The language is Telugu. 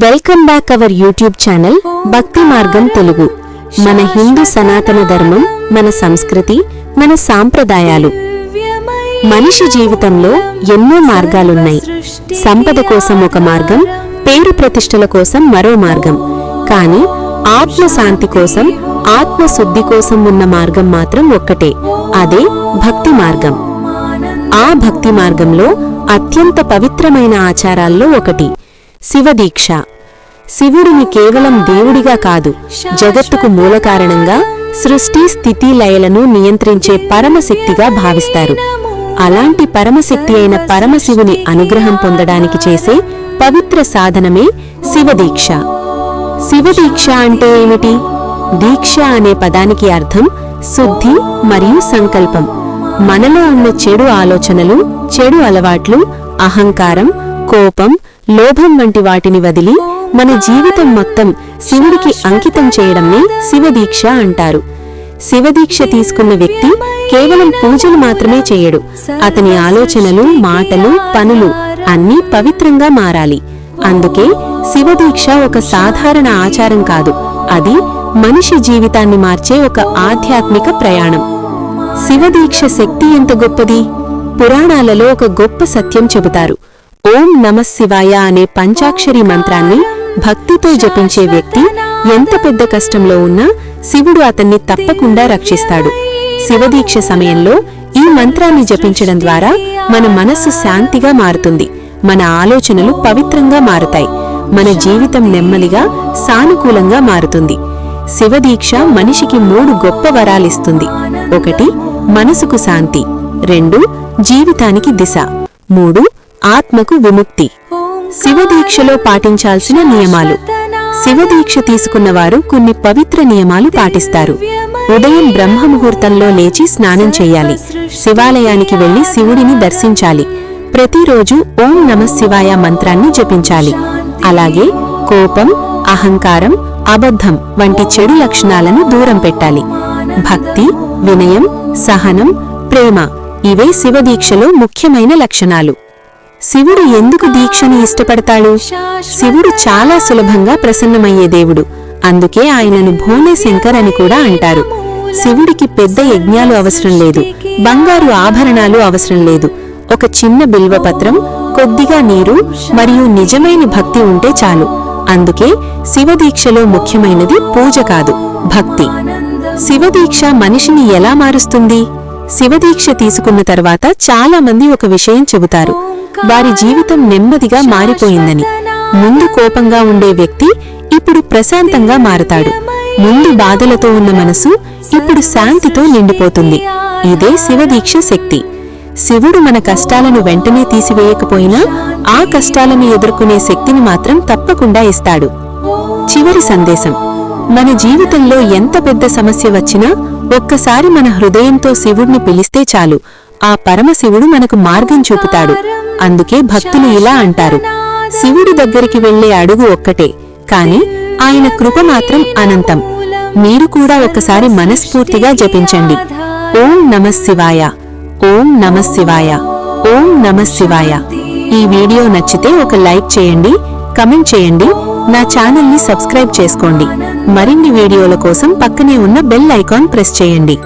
Welcome back our YouTube channel భక్తి మార్గం తెలుగు. మన హిందూ సనాతన ధర్మం, మన సంస్కృతి, మన సాంప్రదాయాలు. మనిషి జీవితంలో ఎన్నో మార్గాలున్నాయి. సంపద కోసం ఒక మార్గం, పేరు ప్రతిష్టల కోసం మరో మార్గం. కానీ ఆత్మశాంతి కోసం, ఆత్మశుద్ధి కోసం ఉన్న మార్గం మాత్రం ఒక్కటే, అదే భక్తి మార్గం. ఆ భక్తి మార్గంలో అత్యంత పవిత్రమైన ఆచారాల్లో ఒకటి శివదీక్ష. శివుడిని కేవలం దేవుడిగా కాదు, జగత్తుకు మూలకారణంగా, సృష్టి స్థితి లయలను నియంత్రించే పరమశక్తిగా భావిస్తారు. అలాంటి పరమశక్తి అయిన పరమశివుని అనుగ్రహం పొందడానికి చేసే పవిత్ర సాధనమే శివదీక్ష. శివదీక్ష అంటే ఏమిటి? దీక్ష అనే పదానికి అర్థం శుద్ధి మరియు సంకల్పం. మనలో ఉన్న చెడు ఆలోచనలు, చెడు అలవాట్లు, అహంకారం, కోపం, లోభం వంటి వాటిని వదిలి మన జీవితం మొత్తం శివుడికి అంకితం చేయడమే శివదీక్ష అంటారు. శివదీక్ష తీసుకున్న వ్యక్తి కేవలం పూజలు మాత్రమే చేయడు. అతని ఆలోచనలు, మాటలు, పనులు అన్నీ పవిత్రంగా మారాలి. అందుకే శివదీక్ష ఒక సాధారణ ఆచారం కాదు, అది మనిషి జీవితాన్ని మార్చే ఒక ఆధ్యాత్మిక ప్రయాణం. శివదీక్ష శక్తి ఎంత గొప్పది! పురాణాలలో ఒక గొప్ప సత్యం చెబుతారు. ఓం నమః శివాయ అనే పంచాక్షరి మంత్రాన్ని భక్తితో జపించే వ్యక్తి ఎంత పెద్ద కష్టంలో ఉన్నా శివుడు అతన్ని తప్పకుండా రక్షిస్తాడు. శివదీక్ష సమయంలో ఈ మంత్రాన్ని జపించడం ద్వారా మన మనస్సు శాంతిగా మారుతుంది, మన ఆలోచనలు పవిత్రంగా మారుతాయి, మన జీవితం నెమ్మదిగా సానుకూలంగా మారుతుంది. శివదీక్ష మనిషికి 3 గొప్ప వరాలిస్తుంది. 1 మనసుకు శాంతి, 2 జీవితానికి దిశ, 3 ఆత్మకు విముక్తి. శివదీక్షలో పాటించాల్సిన నియమాలు. శివదీక్ష తీసుకున్నవారు కొన్ని పవిత్ర నియమాలు పాటిస్తారు. ఉదయం బ్రహ్మముహూర్తంలో లేచి స్నానం చేయాలి. శివాలయానికి వెళ్లి శివుడిని దర్శించాలి. ప్రతిరోజు ఓం నమః శివాయ మంత్రాన్ని జపించాలి. అలాగే కోపం, అహంకారం, అబద్ధం వంటి చెడు లక్షణాలను దూరం పెట్టాలి. భక్తి, వినయం, సహనం, ప్రేమ ఇవే శివదీక్షలో ముఖ్యమైన లక్షణాలు. శివుడు ఎందుకు దీక్షని ఇష్టపడతాడు? శివుడు చాలా సులభంగా ప్రసన్నమయ్యే దేవుడు. అందుకే ఆయనను భోలే శంకర్ అని కూడా అంటారు. శివుడికి పెద్ద యజ్ఞాలు అవసరం లేదు, బంగారు ఆభరణాలు అవసరం లేదు. ఒక చిన్న బిల్వపత్రం, కొద్దిగా నీరు మరియు నిజమైన భక్తి ఉంటే చాలు. అందుకే శివదీక్షలో ముఖ్యమైనది పూజ కాదు, భక్తి. శివదీక్ష మనిషిని ఎలా మారుస్తుంది? శివదీక్ష తీసుకున్న తర్వాత చాలా మంది ఒక విషయం చెబుతారు, వారి జీవితం నెమ్మదిగా మారిపోయిందని. ముందు కోపంగా ఉండే వ్యక్తి ఇప్పుడు ప్రశాంతంగా మారతాడు. ముందు బాధలతో ఉన్న మనసు ఇప్పుడు శాంతితో నిండిపోతుంది. ఇదే శివదీక్ష శక్తి. శివుడు మన కష్టాలను వెంటనే తీసివేయకపోయినా ఆ కష్టాలను ఎదుర్కొనే శక్తిని మాత్రం తప్పకుండా ఇస్తాడు. చివరి సందేశం. మన జీవితంలో ఎంత పెద్ద సమస్య వచ్చినా ఒక్కసారి మన హృదయంతో శివుడిని పిలిస్తే చాలు, ఆ పరమశివుడు మనకు మార్గం చూపుతాడు. అందుకే భక్తులు ఇలా అంటారు, శివుడి దగ్గరికి వెళ్లే అడుగు ఒక్కటే, కాని ఆయన కృప మాత్రం అనంతం. మీరు కూడా ఒక్కసారి మనస్ఫూర్తిగా జపించండి. ఓం నమః శివాయ, ఓం నమః శివాయ, ఓం నమః శివాయ. ఈ వీడియో నచ్చితే ఒక లైక్ చేయండి, కమెంట్ చేయండి, నా ఛానల్ని సబ్స్క్రైబ్ చేసుకోండి. మరిన్ని వీడియోల కోసం పక్కనే ఉన్న బెల్ ఐకాన్ ప్రెస్ చేయండి.